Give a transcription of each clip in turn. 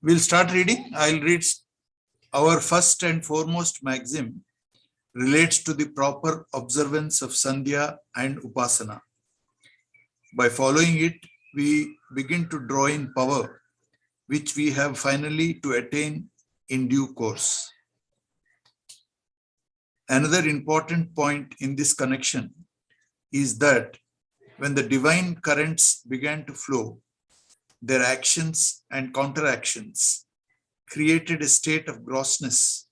We'll start reading. I'll read. Our first and foremost maxim relates to the proper observance of Sandhya and Upasana. By following it, we begin to draw in power, which we have finally to attain in due course. Another important point in this connection is that when the divine currents began to flow, their actions and counteractions created a state of grossness,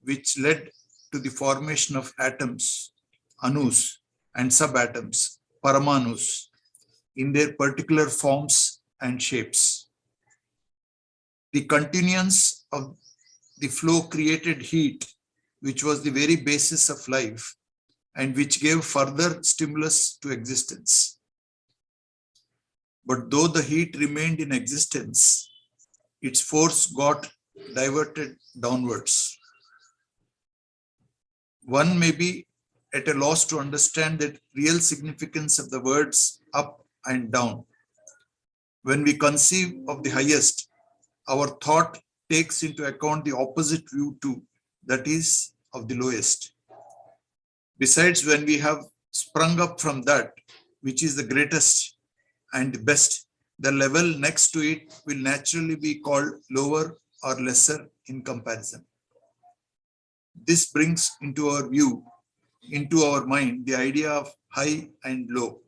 which led to the formation of atoms, anus, and subatoms, paramanus, in their particular forms and shapes. The continuance of the flow created heat, which was the very basis of life and which gave further stimulus to existence. But though the heat remained in existence, its force got diverted downwards. One may be at a loss to understand the real significance of the words up and down. When we conceive of the highest, our thought takes into account the opposite view too, that is, of the lowest. Besides, when we have sprung up from that, which is the greatest and the best, the level next to it will naturally be called lower or lesser in comparison. This brings into our view, into our mind, the idea of high and low.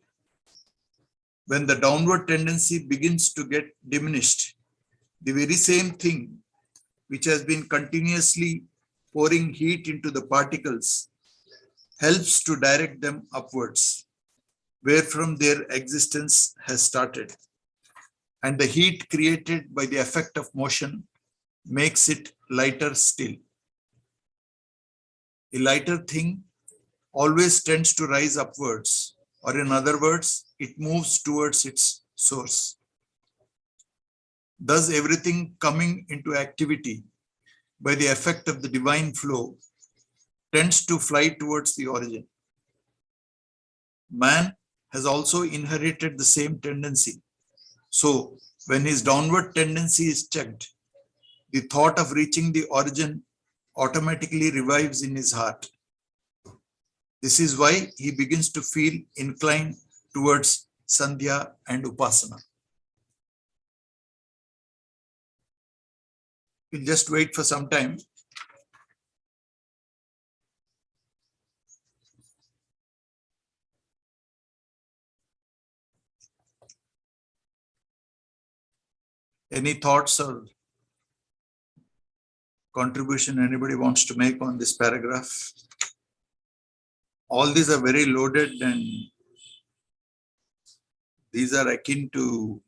When the downward tendency begins to get diminished, the very same thing which has been continuously pouring heat into the particles helps to direct them upwards, wherefrom their existence has started. And the heat created by the effect of motion makes it lighter still. A lighter thing always tends to rise upwards, or in other words, it moves towards its source. Thus, everything coming into activity by the effect of the divine flow tends to fly towards the origin. Man has also inherited the same tendency. So, when his downward tendency is checked, the thought of reaching the origin automatically revives in his heart. This is why he begins to feel inclined towards Sandhya and Upasana. We'll just wait for some time. Any thoughts or contribution anybody wants to make on this paragraph? All these are very loaded and these are akin to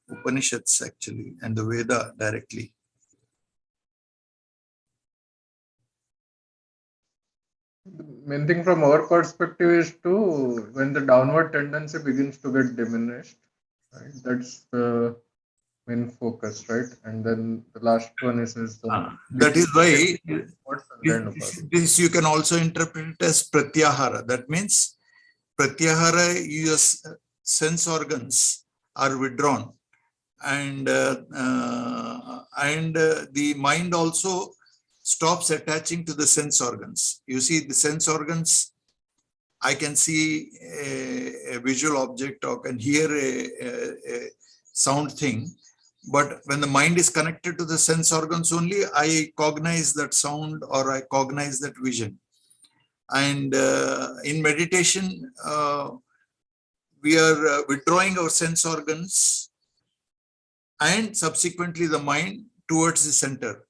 Upanishads actually and the Veda directly. The main thing from our perspective is to, when the downward tendency begins to get diminished, right? That's the main focus, right? And then the last one is that is why this you can also interpret it as pratyahara. That means pratyahara, your sense organs are withdrawn, and the mind also stops attaching to the sense organs. You see, the sense organs, I can see a visual object or can hear a sound thing. But when the mind is connected to the sense organs only, I cognize that sound or I cognize that vision. And in meditation, we are withdrawing our sense organs and subsequently the mind towards the center.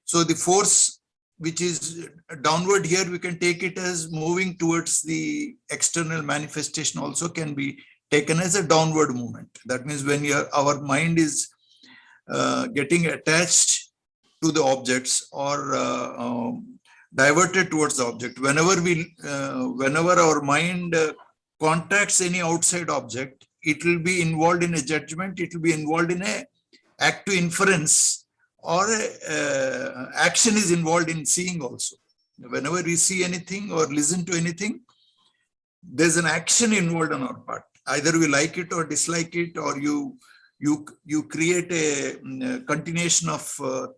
So the force which is downward here, we can take it as moving towards the external manifestation also can be taken as a downward movement. That means when our mind is getting attached to the objects or diverted towards the object, whenever our mind contacts any outside object, it will be involved in a judgment, it will be involved in a active inference, or action is involved in seeing also. Whenever we see anything or listen to anything, there's an action involved on our part. Either we like it or dislike it, or you you create a continuation of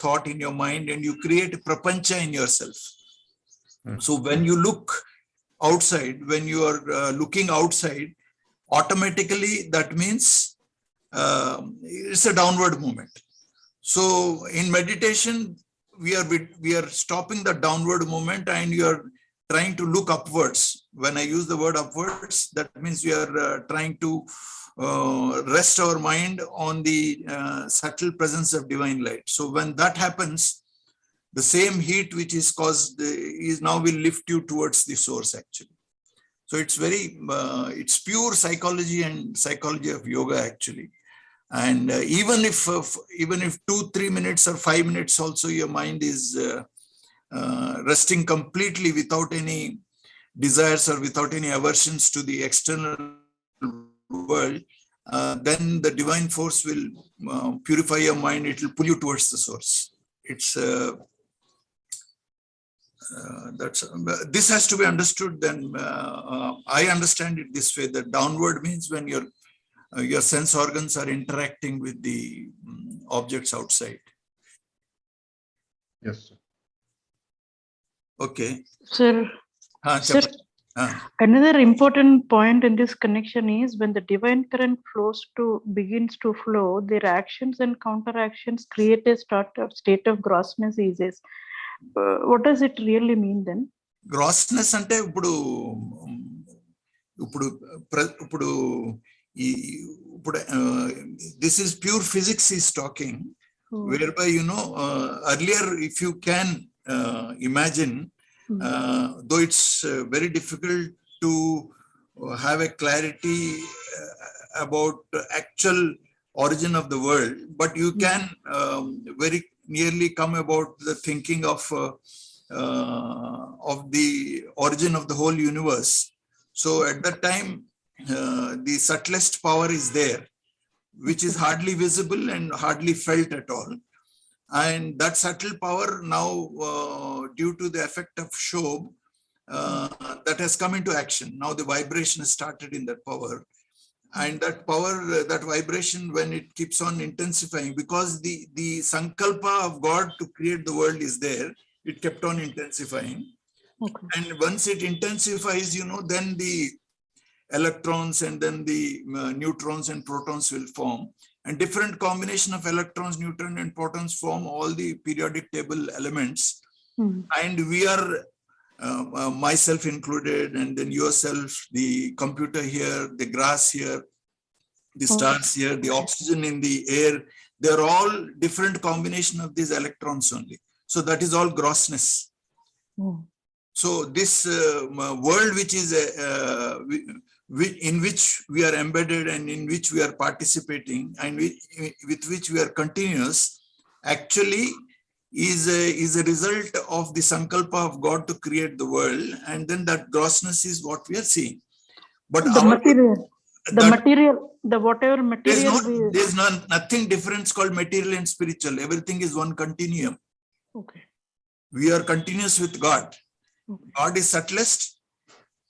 thought in your mind, and you create a prapancha in yourself. So when you look outside, when you are looking outside, automatically that means it's a downward movement. So in meditation, we are stopping the downward movement, and you are trying to look upwards. When I use the word upwards, that means we are trying to rest our mind on the subtle presence of divine light. So when that happens, the same heat which is caused is now will lift you towards the source actually. So it's very, it's pure psychology and psychology of yoga actually. And even if 2-3 minutes or 5 minutes also your mind is resting completely without any desires or without any aversions to the external world, then the divine force will purify your mind. It will pull you towards the source. It's this has to be understood. Then I understand it this way: that downward means when your sense organs are interacting with the objects outside. Yes, sir. Okay. Sir, another important point in this connection is when the divine current begins to flow, their actions and counteractions create a state of grossness eases. What does it really mean then? Grossness ante this is pure physics is talking, whereby earlier, if you can imagine, though it's very difficult to have a clarity about the actual origin of the world, but you can very nearly come about the thinking of the origin of the whole universe. So at that time, the subtlest power is there, which is hardly visible and hardly felt at all. And that subtle power now, due to the effect of Shobh, that has come into action. Now the vibration has started in that power. And that power, that vibration, when it keeps on intensifying, because the sankalpa of God to create the world is there, it kept on intensifying. Okay. And once it intensifies, then the electrons and then the neutrons and protons will form. And different combination of electrons, neutrons, and protons form all the periodic table elements. And we are, myself included, and then yourself, the computer here, the grass here, the stars here, the oxygen in the air, they're all different combination of these electrons only. So that is all grossness. So this world which is in which we are embedded and in which we are participating and with which we are continuous, actually is a result of the sankalpa of God to create the world, and then that grossness is what we are seeing. But whatever material, there's nothing different called material and spiritual. Everything is one continuum. Okay. We are continuous with God. Okay. God is subtlest,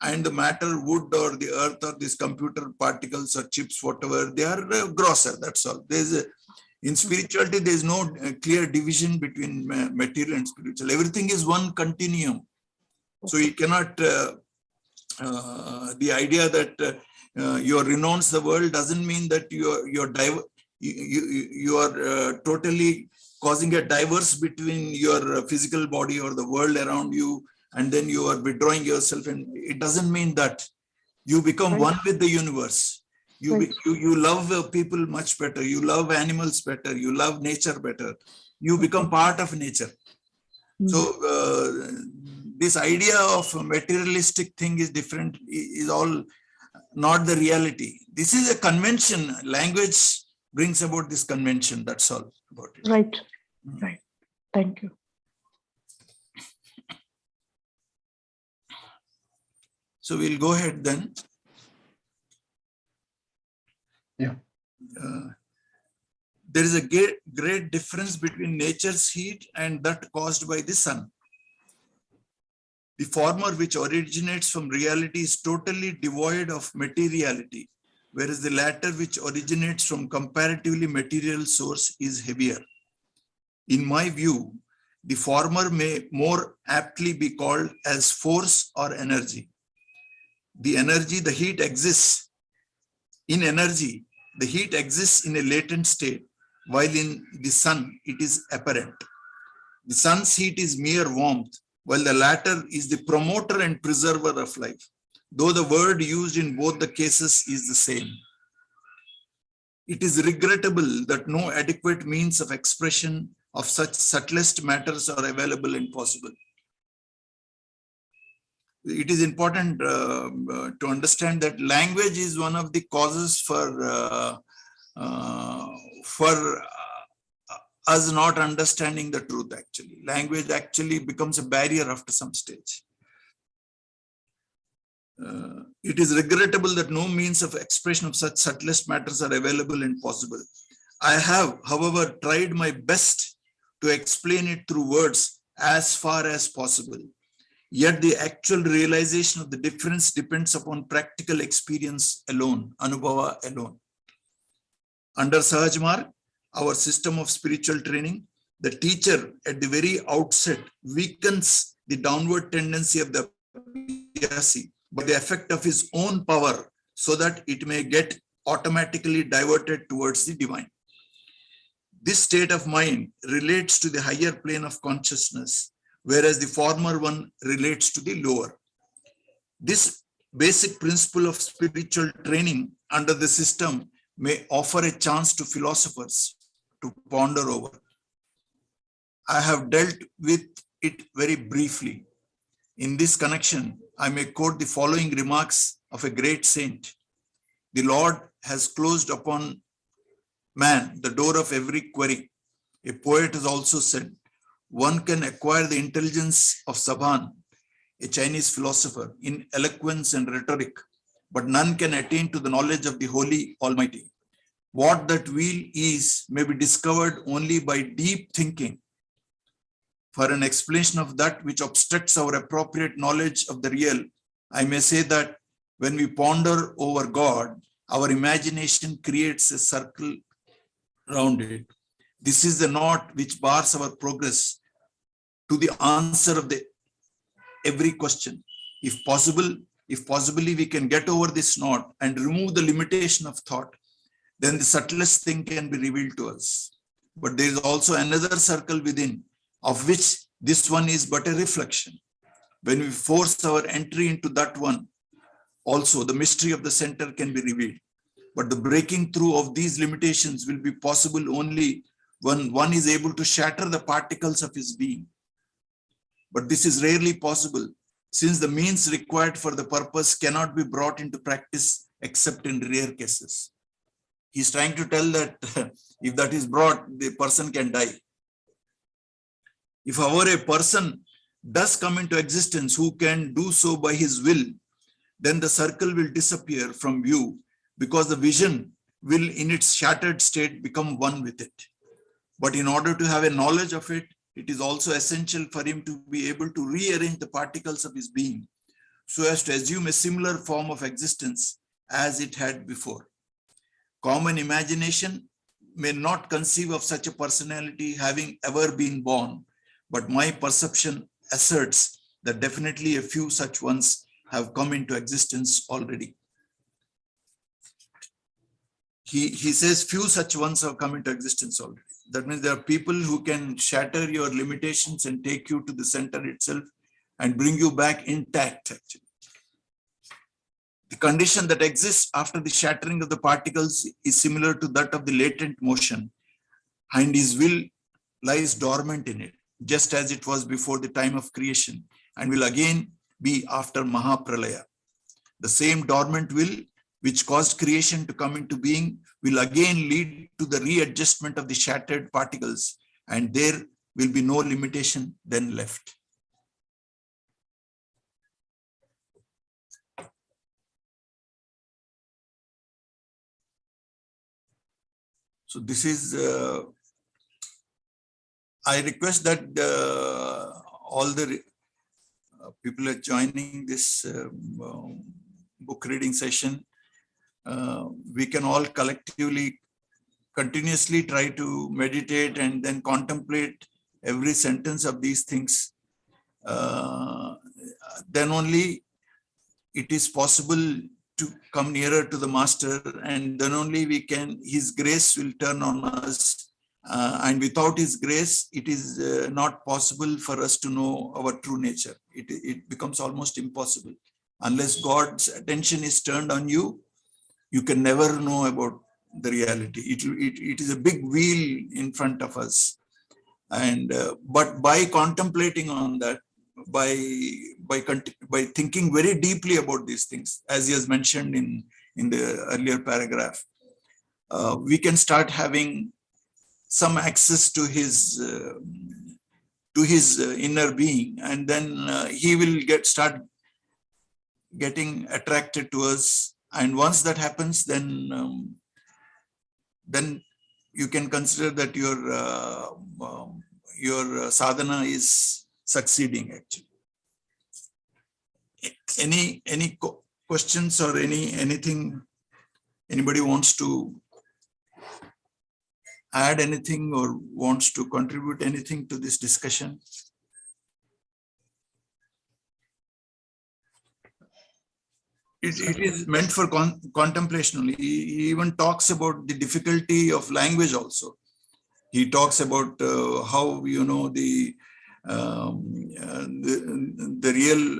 and the matter, wood or the earth or these computer particles or chips, whatever, they are grosser. That's all. In spirituality, there is no clear division between material and spiritual. Everything is one continuum. So you cannot, the idea that you renounce the world doesn't mean that you are totally causing a diverse between your physical body or the world around you, and then you are withdrawing yourself. And it doesn't mean that you become one with the universe. You love people much better. You love animals better. You love nature better. You become part of nature. So this idea of a materialistic thing is different, is all not the reality. This is a convention. Language brings about this convention. That's all about it. Right. Right. Thank you. So we'll go ahead then. Yeah. There is a great difference between nature's heat and that caused by the sun. The former, which originates from reality, is totally devoid of materiality. whereas the latter, which originates from comparatively material source, is heavier. In my view, the former may more aptly be called as force or energy. The energy, the heat exists. In energy, the heat exists in a latent state, while in the sun, it is apparent. The sun's heat is mere warmth, while the latter is the promoter and preserver of life, though the word used in both the cases is the same. It is regrettable that no adequate means of expression of such subtlest matters are available and possible. It is important to understand that language is one of the causes for us not understanding the truth. Actually, language actually becomes a barrier after some stage. It is regrettable that no means of expression of such subtlest matters are available and possible. I have, however, tried my best to explain it through words as far as possible. Yet the actual realization of the difference depends upon practical experience alone, anubhava alone. Under Sahaj Marg, our system of spiritual training, the teacher at the very outset weakens the downward tendency of the abhyasi by the effect of his own power, so that it may get automatically diverted towards the divine. This state of mind relates to the higher plane of consciousness, whereas the former one relates to the lower. This basic principle of spiritual training under the system may offer a chance to philosophers to ponder over. I have dealt with it very briefly. In this connection, I may quote the following remarks of a great saint. The Lord has closed upon man the door of every query. A poet has also said, one can acquire the intelligence of Sabhan, a Chinese philosopher, in eloquence and rhetoric, but none can attain to the knowledge of the Holy Almighty. What that will is may be discovered only by deep thinking. For an explanation of that which obstructs our appropriate knowledge of the real, I may say that when we ponder over God, our imagination creates a circle around it. This is the knot which bars our progress to the answer of every question. If possibly we can get over this knot and remove the limitation of thought, then the subtlest thing can be revealed to us. But there is also another circle within, of which this one is but a reflection. When we force our entry into that one, also the mystery of the center can be revealed. But the breaking through of these limitations will be possible only when one is able to shatter the particles of his being. But this is rarely possible, since the means required for the purpose cannot be brought into practice except in rare cases. He's trying to tell that if that is brought, the person can die. If, however, a person does come into existence who can do so by his will, then the circle will disappear from view, because the vision will in its shattered state become one with it. But in order to have a knowledge of it, it is also essential for him to be able to rearrange the particles of his being so as to assume a similar form of existence as it had before. Common imagination may not conceive of such a personality having ever been born, but my perception asserts that definitely a few such ones have come into existence already. He says few such ones have come into existence already. That means there are people who can shatter your limitations and take you to the center itself and bring you back intact, actually. The condition that exists after the shattering of the particles is similar to that of the latent motion, and his will lies dormant in it, just as it was before the time of creation, and will again be after Mahapralaya. The same dormant will which caused creation to come into being will again lead to the readjustment of the shattered particles, and there will be no limitation then left. So this is, I request that all the people are joining this book reading session we can all collectively continuously try to meditate and then contemplate every sentence of these things, then only it is possible to come nearer to the master, and then only we can, his grace will turn on us. And without his grace, it is not possible for us to know our true nature. It becomes almost impossible. Unless God's attention is turned on you, you can never know about the reality. It is a big wheel in front of us. And but by contemplating on that, by thinking very deeply about these things, as he has mentioned in the earlier paragraph, we can start having some access to his inner being, and then he will start getting attracted to us. And once that happens, then you can consider that your sadhana is succeeding actually. Any questions or anything anybody wants to add anything or wants to contribute anything to this discussion? It is meant for contemplation only. He even talks about the difficulty of language also. He talks about how, the real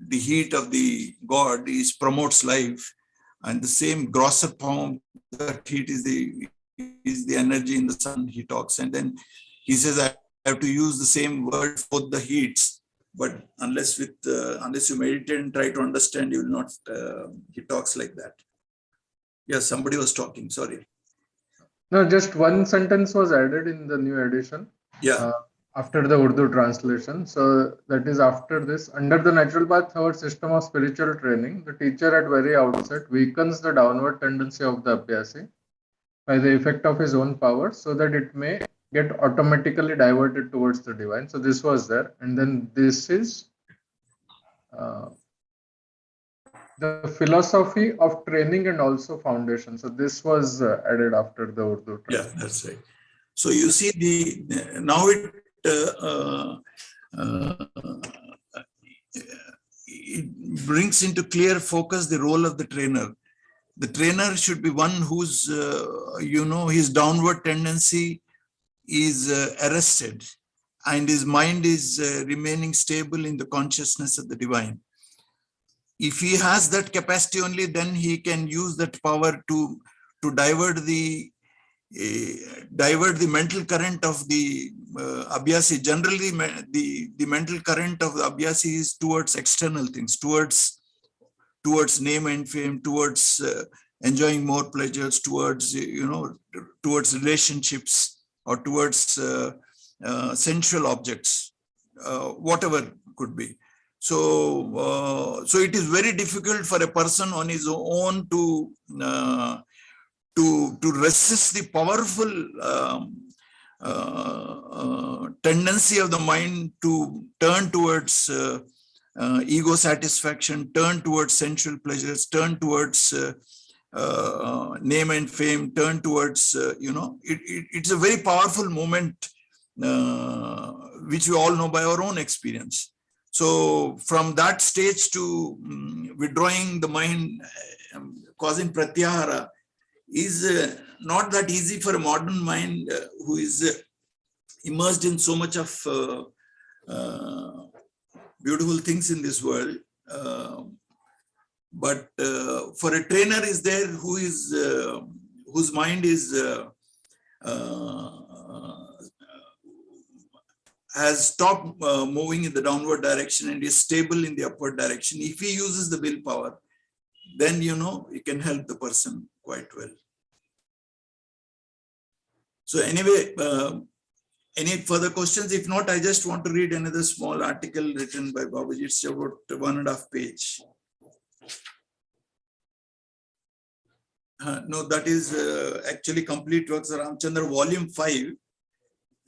the heat of the God promotes life, and the same grosser form, that heat is the energy in the sun. He talks, and then he says, I have to use the same word for the heats. But unless you meditate and try to understand, you will not. He talks like that. Yes, somebody was talking. Sorry. No, just one sentence was added in the new edition. Yeah. After the Urdu translation. So that is after this. Under the natural path, our system of spiritual training, the teacher at very outset weakens the downward tendency of the Abhyasi by the effect of his own power, so that it may get automatically diverted towards the divine. So this was there. And then this is the philosophy of training and also foundation. So this was added after the Urdu translation. Yeah, that's right. So you see, now it brings into clear focus the role of the trainer. The trainer should be one whose, his downward tendency is arrested, and his mind is remaining stable in the consciousness of the divine. If he has that capacity only, then he can use that power to divert the mental current of the Abhyasi. Generally, the mental current of the Abhyasi is towards external things, towards name and fame, towards enjoying more pleasures, towards towards relationships, or towards sensual objects, whatever could be. So it is very difficult for a person on his own to resist the powerful tendency of the mind to turn towards ego satisfaction, turn towards sensual pleasures, turn towards name and fame, turn towards, it's a very powerful moment, which we all know by our own experience. So from that stage to withdrawing the mind, causing pratyahara, is not that easy for a modern mind who is immersed in so much of beautiful things in this world. But for a trainer is there who is whose mind is has stopped moving in the downward direction and is stable in the upward direction. If he uses the willpower, then he can help the person quite well. So anyway, any further questions? If not, I just want to read another small article written by Babuji. It's about 1.5 pages. No, that is actually Complete Works of Ramchandra, Volume 5.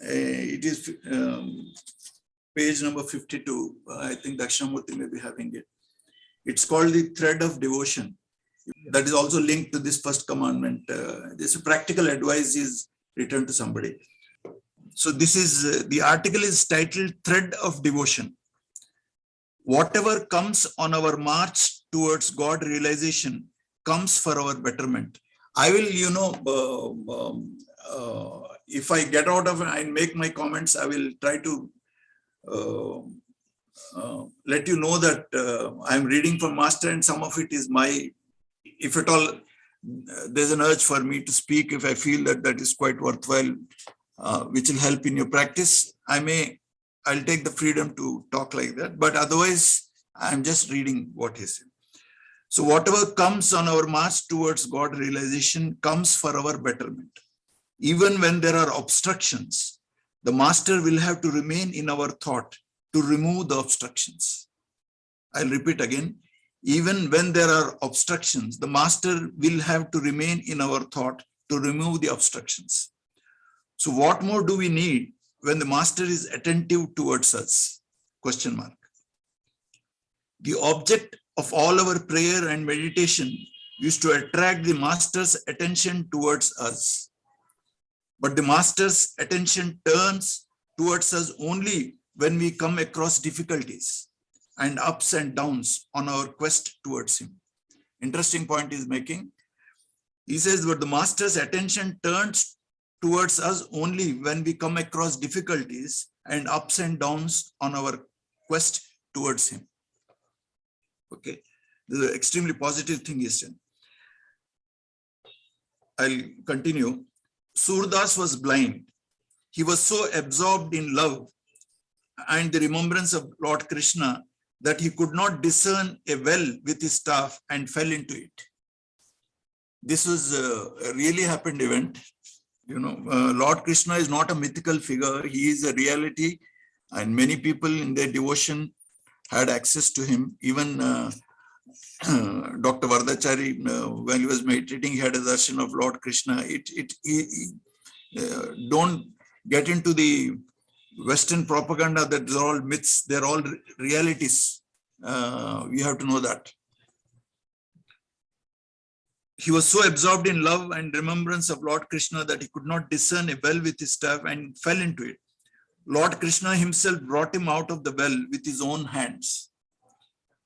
It is page number 52. I think Dakshinamurti may be having it. It's called The Thread of Devotion. That is also linked to this first commandment. This practical advice is written to somebody. So this is, the article is titled Thread of Devotion. Whatever comes on our march towards God realization comes for our betterment. I will, if I get out of it and make my comments, I will try to let you know that I'm reading from Master, and some of it is my, if at all there's an urge for me to speak, if I feel that that is quite worthwhile, which will help in your practice, I'll take the freedom to talk like that. But otherwise, I'm just reading what he said. So whatever comes on our march towards God realization comes for our betterment. Even when there are obstructions, the Master will have to remain in our thought to remove the obstructions. I'll repeat again. Even when there are obstructions, the Master will have to remain in our thought to remove the obstructions. So what more do we need when the Master is attentive towards us? Question mark. The object of all our prayer and meditation is to attract the Master's attention towards us. But the Master's attention turns towards us only when we come across difficulties and ups and downs on our quest towards him. Interesting point he's making. He says, but the Master's attention turns towards us only when we come across difficulties and ups and downs on our quest towards him. Okay, this is an extremely positive thing he said. I'll continue. Surdas was blind. He was so absorbed in love and the remembrance of Lord Krishna that he could not discern a well with his staff and fell into it. This was a really happened event. Lord Krishna is not a mythical figure. He is a reality, and many people in their devotion had access to him. Even Dr. Vardachari, when he was meditating, he had a darshan of Lord Krishna. Don't get into the Western propaganda that they're all myths, they're all realities. We have to know that. He was so absorbed in love and remembrance of Lord Krishna that he could not discern a well with his staff and fell into it. Lord Krishna himself brought him out of the well with his own hands.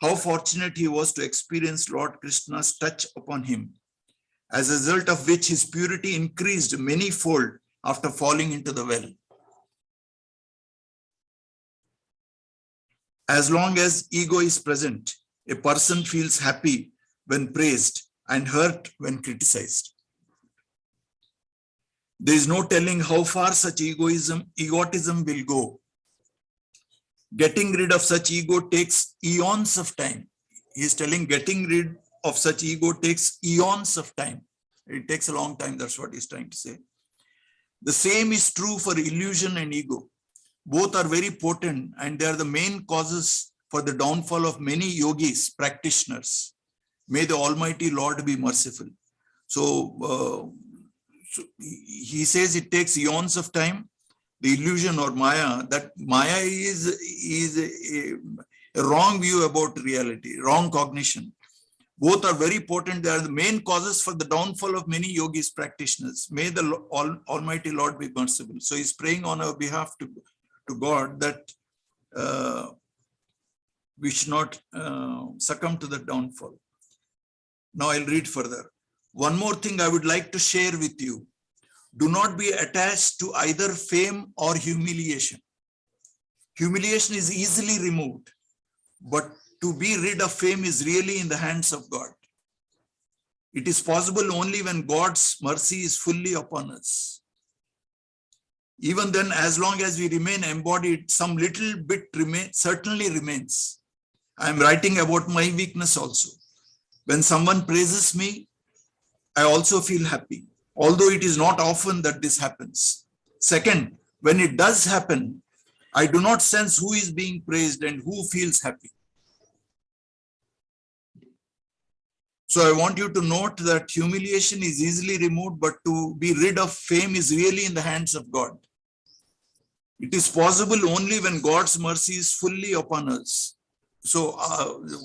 How fortunate he was to experience Lord Krishna's touch upon him, as a result of which his purity increased many-fold after falling into the well. As long as ego is present, a person feels happy when praised and hurt when criticized. There is no telling how far such egotism will go. Getting rid of such ego takes eons of time. He is telling getting rid of such ego takes eons of time. It takes a long time, that's what he's trying to say. The same is true for illusion and ego. Both are very potent and they are the main causes for the downfall of many yogis, practitioners. May the Almighty Lord be merciful. So he says it takes eons of time. The illusion or Maya, that Maya is a wrong view about reality, wrong cognition. Both are very potent. They are the main causes for the downfall of many yogis, practitioners. May the Almighty Lord be merciful. So he's praying on our behalf to God that we should not succumb to the downfall. Now I'll read further. One more thing I would like to share with you. Do not be attached to either fame or humiliation. Humiliation is easily removed, but to be rid of fame is really in the hands of God. It is possible only when God's mercy is fully upon us. Even then, as long as we remain embodied, some little bit certainly remains. I am writing about my weakness also. When someone praises me, I also feel happy, although it is not often that this happens. Second, when it does happen, I do not sense who is being praised and who feels happy. So I want you to note that humiliation is easily removed, but to be rid of fame is really in the hands of God. It is possible only when God's mercy is fully upon us. So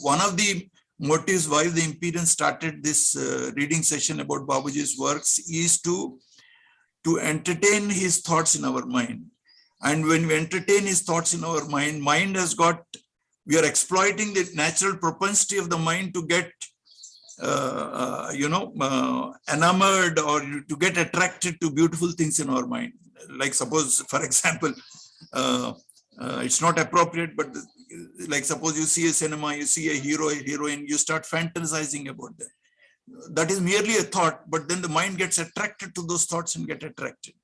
one of the motives why the Imperience started this reading session about Babuji's works is to entertain his thoughts in our mind. And when we entertain his thoughts in our mind, we are exploiting the natural propensity of the mind to get, enamored or to get attracted to beautiful things in our mind. Like suppose, for example, it's not appropriate, but like suppose you see a cinema, you see a hero, a heroine, you start fantasizing about them. That is merely a thought, but then the mind gets attracted to those thoughts and get attracted.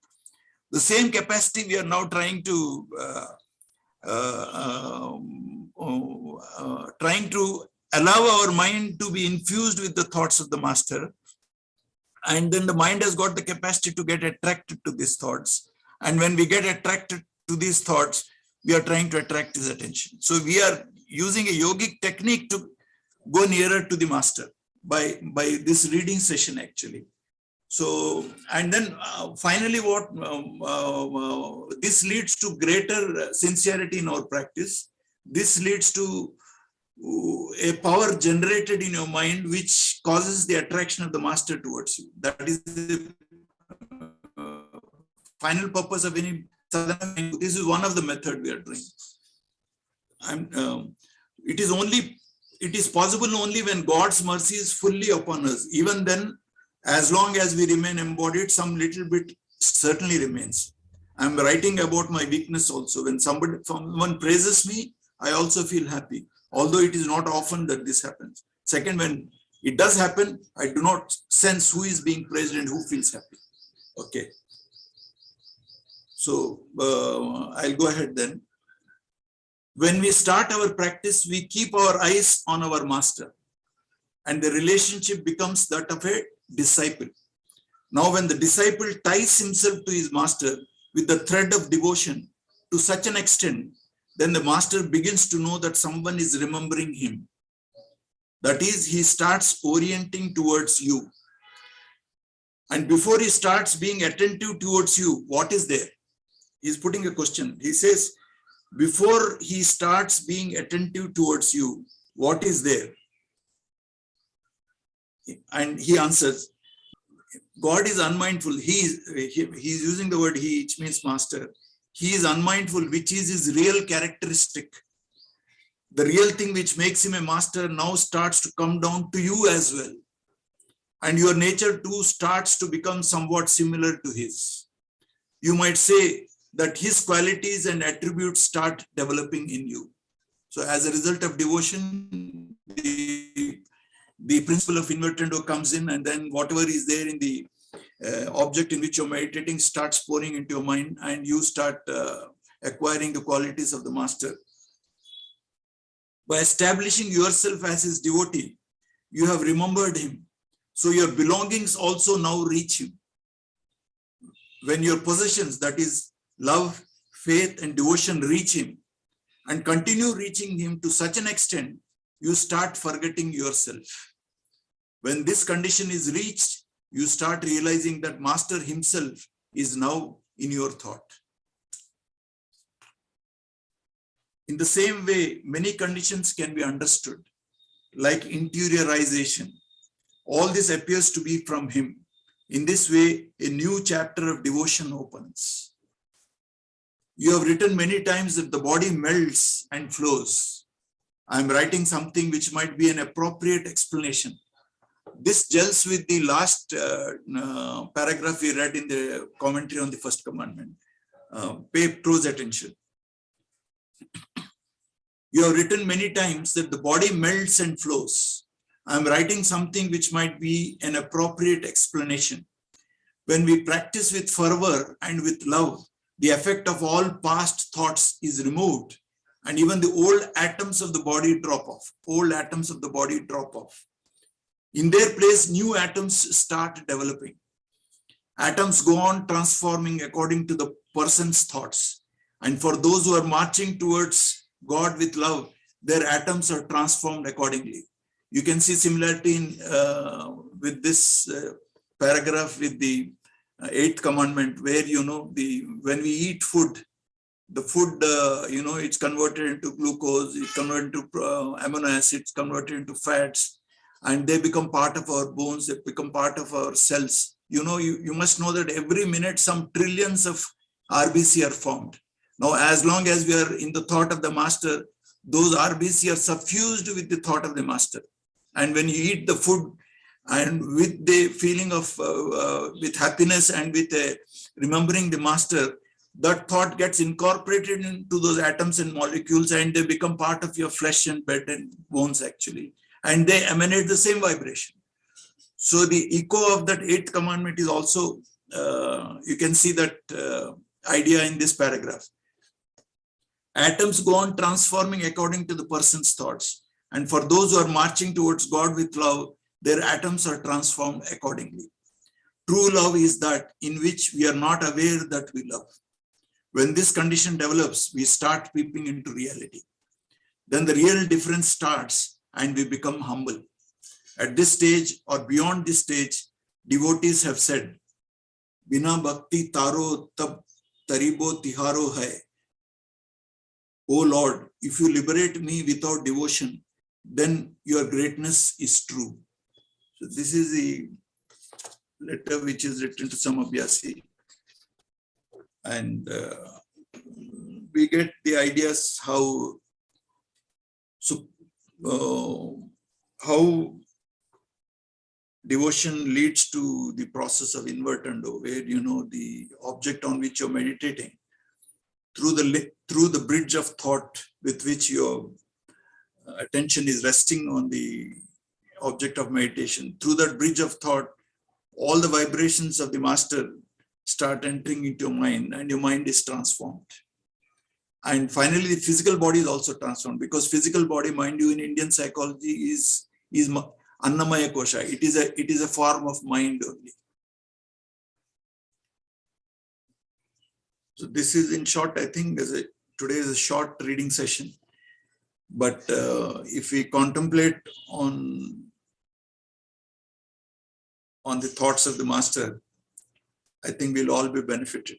The same capacity we are now trying to allow our mind to be infused with the thoughts of the master. And then the mind has got the capacity to get attracted to these thoughts. And when we get attracted to these thoughts, we are trying to attract his attention. So we are using a yogic technique to go nearer to the master by this reading session actually. So, and then finally what this leads to greater sincerity in our practice. This leads to a power generated in your mind which causes the attraction of the master towards you. That is the final purpose of any sadhana. This is one of the methods we are doing. It is possible only when God's mercy is fully upon us. Even then, as long as we remain embodied, some little bit certainly remains. I'm writing about my weakness also. When someone praises me, I also feel happy, although it is not often that this happens. Second, when it does happen, I do not sense who is being praised and who feels happy. Okay. So I'll go ahead then. When we start our practice, we keep our eyes on our master, and the relationship becomes that of a disciple. Now, when the disciple ties himself to his master with the thread of devotion to such an extent, then the master begins to know that someone is remembering him. That is, he starts orienting towards you. And before he starts being attentive towards you, what is there? He's putting a question. He says, before he starts being attentive towards you, what is there? And he answers, God is unmindful. He's using the word he, which means master. He is unmindful, which is his real characteristic. The real thing which makes him a master now starts to come down to you as well. And your nature too starts to become somewhat similar to his. You might say that his qualities and attributes start developing in you. So as a result of devotion, the principle of invertendo comes in, and then whatever is there in the object in which you're meditating starts pouring into your mind, and you start acquiring the qualities of the master. By establishing yourself as his devotee, you have remembered him. So your belongings also now reach him. When your possessions, that is love, faith, and devotion, reach him and continue reaching him to such an extent, you start forgetting yourself. When this condition is reached, you start realizing that master himself is now in your thought. In the same way, many conditions can be understood, like interiorization. All this appears to be from him. In this way, a new chapter of devotion opens. You have written many times that the body melts and flows. I'm writing something which might be an appropriate explanation. This gels with the last paragraph we read in the commentary on the first commandment. Pay close attention. You have written many times that the body melts and flows. I'm writing something which might be an appropriate explanation. When we practice with fervor and with love, the effect of all past thoughts is removed, and even the old atoms of the body drop off. Old atoms of the body drop off. In their place, new atoms start developing. Atoms go on transforming according to the person's thoughts. And for those who are marching towards God with love, their atoms are transformed accordingly. You can see similarity with this paragraph with the 8th commandment, where when we eat food, the food, it's converted into glucose, it's converted into amino acids, converted into fats, and they become part of our bones, they become part of our cells. You must know that every minute some trillions of RBC are formed. Now, as long as we are in the thought of the master, those RBC are suffused with the thought of the master. And when you eat the food and with the feeling of, with happiness and with remembering the master, that thought gets incorporated into those atoms and molecules, and they become part of your flesh and blood and bones actually. And they emanate the same vibration. So the echo of that 8th commandment is also, you can see that idea in this paragraph. Atoms go on transforming according to the person's thoughts. And for those who are marching towards God with love, their atoms are transformed accordingly. True love is that in which we are not aware that we love. When this condition develops, we start peeping into reality. Then the real difference starts and we become humble. At this stage or beyond this stage, devotees have said, Bina bhakti taro tab taribo tiharo hai. O Lord, if you liberate me without devotion, then your greatness is true. So this is the letter which is written to Samabhyasi. And we get the ideas how devotion leads to the process of invertendo, where the object on which you're meditating, through the bridge of thought with which your attention is resting on the object of meditation, through that bridge of thought, all the vibrations of the master start entering into your mind, and your mind is transformed. And finally, the physical body is also transformed, because physical body, mind you, in Indian psychology is Annamaya Kosha. It is a form of mind only. So this is, in short, I think today is a short reading session. But if we contemplate on the thoughts of the master, I think we'll all be benefited.